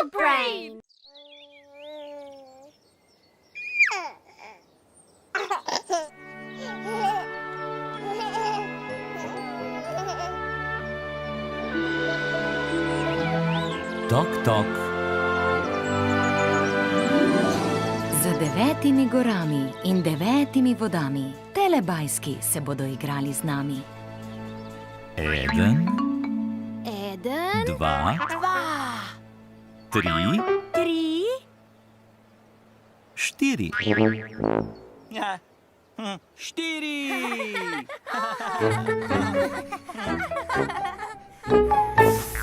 Dog Brain! Tok, tok. Za 9 gorami in 9 vodami telebajski se bodo igrali z nami. 1, 2, 2, 3, 3, 4. 4!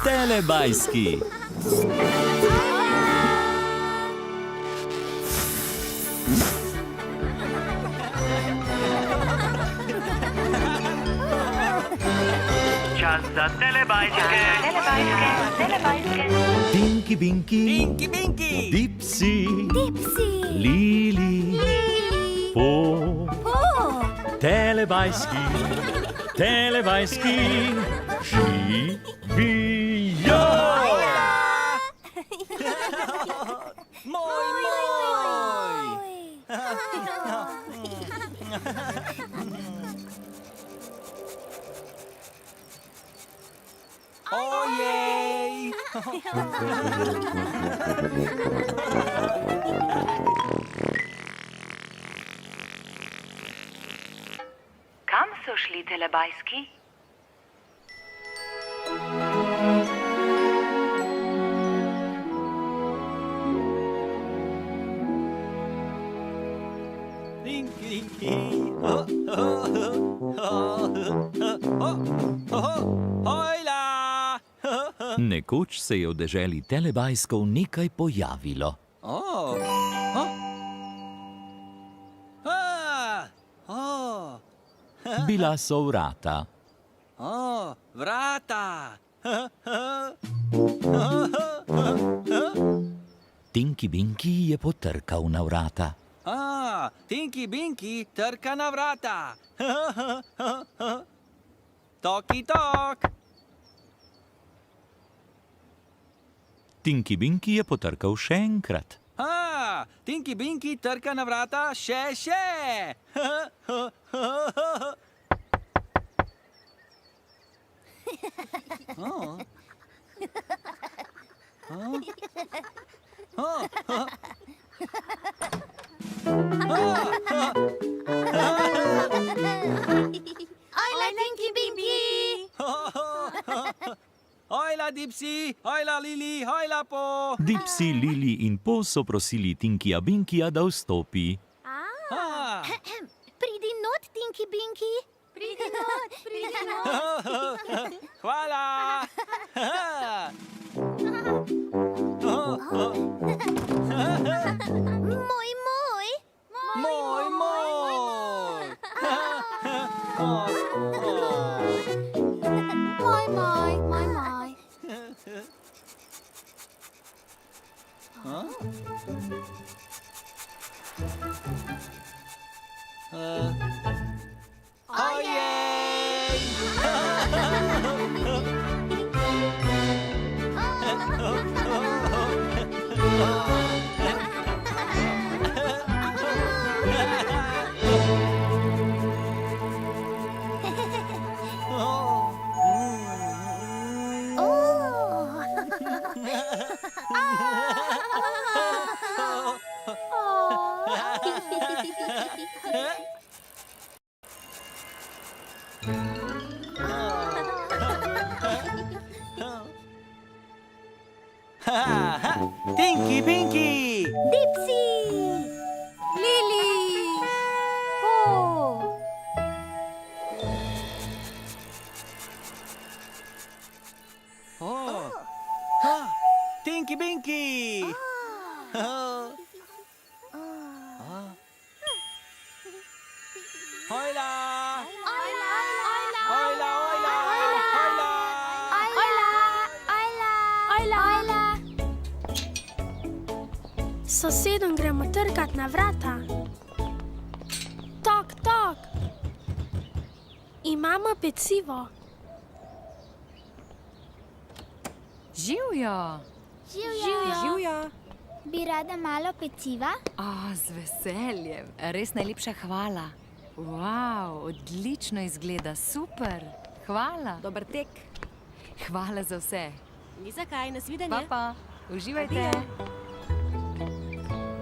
Telebajski. Čas za telebajske. Tinky Binky, Binky, Binky! Dipsy, Dipsy, Lili, Po. Telebajski, telebajski, živijo! Moj! Ojej! Kam so šli telebajski? Binky, Binky! Hojla! Nekoč se je v deželi telebajskov nekaj pojavilo. Oh. Huh? Ah. Oh. Bila so vrata. Oh, vrata! Tinky Binky je potrkal na vrata. Ah, Tinky Binky trka na vrata. Toki tok. Tinky Binky je potrkal še enkrat. Ah, Tinky Binky trka na vrata še. Oh. Oh. Oh. Ojla, Tinky Binky! Hojla Dipsy, hojla Lili, hojla Po. Dipsy, Lili in Po so prosili Tinkyja Binkyja, da vstopi. Ah. Pridi not, Tinky Binky! Pridi not, pridi not! Hvala. Moj! Moj! Moj! Ojej! Tinky Binky! Dipsy! Lili! Po! Oh. Ah, Tinky Binky! Oh. Ah. Hojla! Hojla! Sosedom gremo trkat na vrata. Tok, tok. Imamo pecivo. Živjo! Živjo. Bi rada malo peciva? Z veseljem. Res najlepša hvala. Wow, odlično izgleda, super. Hvala. Dober tek. Hvala za vse. Ni zakaj, nasvidenje. Pa, uživajte.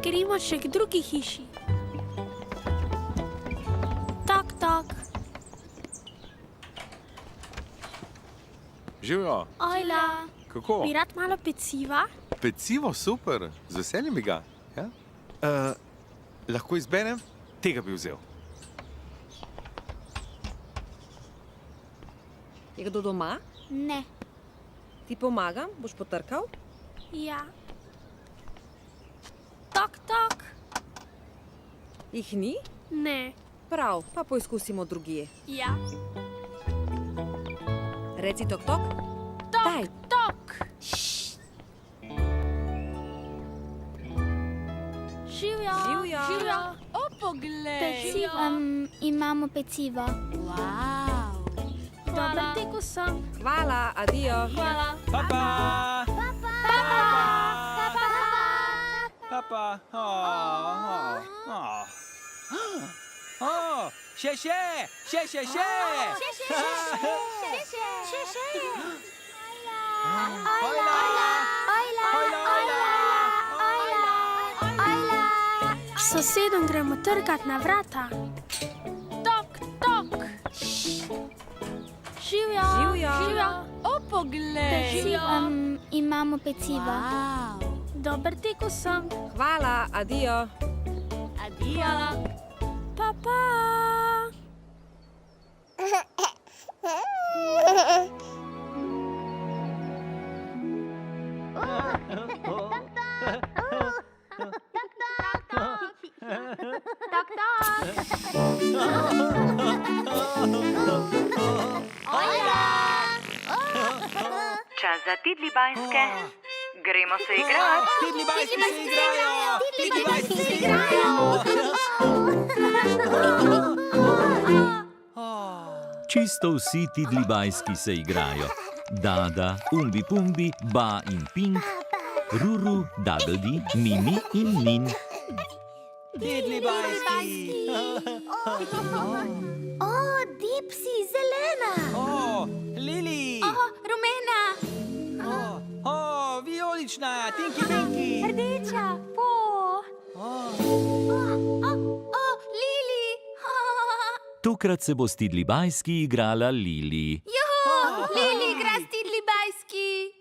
Gremo še k drugi hiši. Tok, tok. Živijo, Ojla. kako? Bi rad malo peciva? Pecivo, super, z veseljem bi ga. Ja? Lahko izberem? Tega bi vzel. Je kdo doma? Ne. Ti pomagam? Boš potrkal? Ja. Tok, tok. Jih ni? Ne. Prav, pa poizkusimo drugje. Ja. Reci tok, tok. Tok, Daj. tok. Živjo. Živjo. Živjo. Poglej. Pecivo. Imamo pecivo. Dober tek vsem. Hvala, adijo. Hvala. Papa. Še. S sosedom gremo trkat na vrata. Tok, tok. Živjo. Živjo. Živjo. Poglej. Pecivo. Imamo pecivo. Dober tek vsem. Hvala, adijo. Hvala. Pa, pa. Čas za Tidlibajske. Gremo se igrati. Tidlibajski se igrajo. Čisto vsi tidlibajski se igrajo. Dada, Umbi Pumbi, Ba in Pink, Ruru, Dagldi, Mimi in Nin. Tidlibajski. Dipsi, zelena. Lili. Rumena. Vijolična, Tinky Winky. Rdeča. Lili. Tokrat se bo s tidlibajski igrala Lili. Lili igra s Tidlibajski.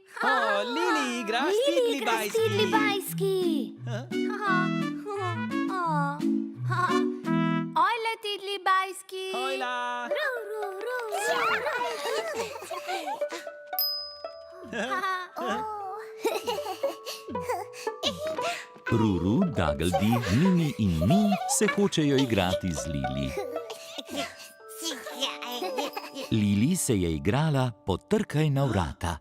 Lili igra s Tidlibajski. Tidlibajski. Ojla, Tidlibajski. Hojla. Ruru, Dagldi, Mimi in Nin se hočejo igrati z Lili. Lili se je igrala Potrkaj na vrata.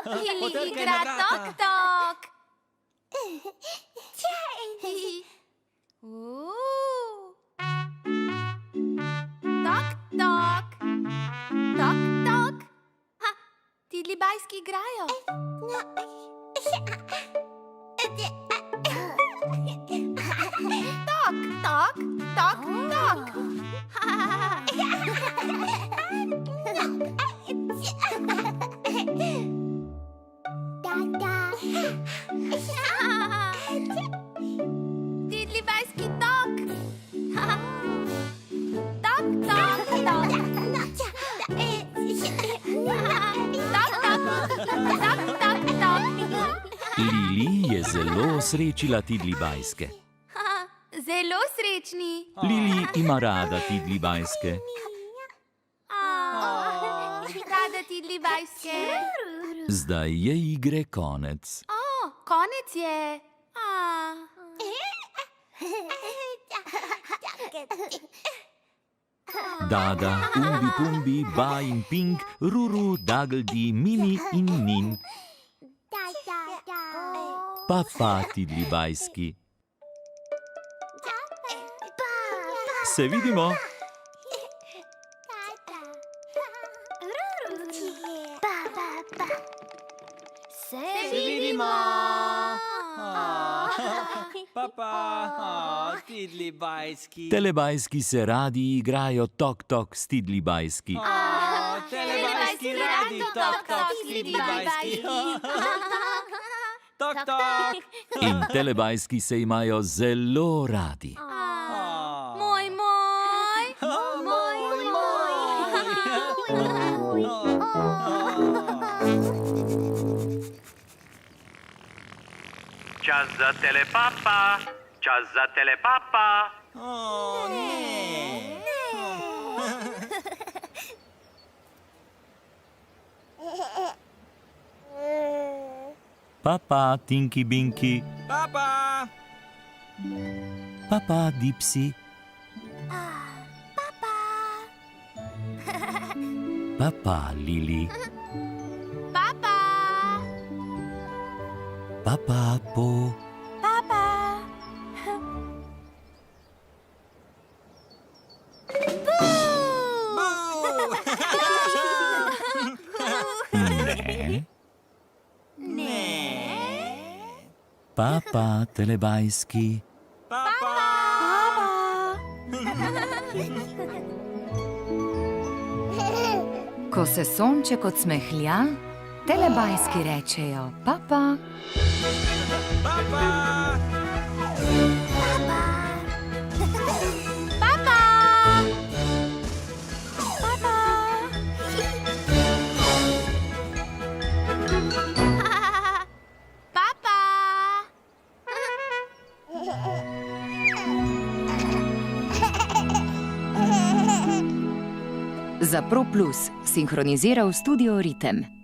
Lili igra tok, tok. Tok, tok. Tok, tok. Tidlibajski igrajo. Tok, tok, tok, tok. Tidlibajski tok. Tok, tok, tok. Lili je zelo osrečila tidlibajske. Zelo srečni. Lili ima rada tidlibajske. Rada Tidlibajske. Zdaj je igre konec. Konec je. Dada, Umbi Pumbi, Ba in Pink, Ruru, Dagldi, Mimi in Nin. Pa tidlibajski. Se vidimo. Se vidimo! Papa, Tidli bajski. Telebajski se radi igrajo tok-tok s Tidlibajski. Telebajski radi, tok, tok, Tidli bajski. Tok, tok. In telebajski se imajo zelo radi. Moj, moj! Čas za telepapa. Čas za telepapa. Ne. Papa, Tinky Binky. Papa. Papa, Dipsy. Papa, Lili. Papa! Papa, Po. Ne. Papa, telebajski. Ko se sonček odsmehlja, telebajski rečejo papa. Za Pro Plus sinhroniziral studio Ritem.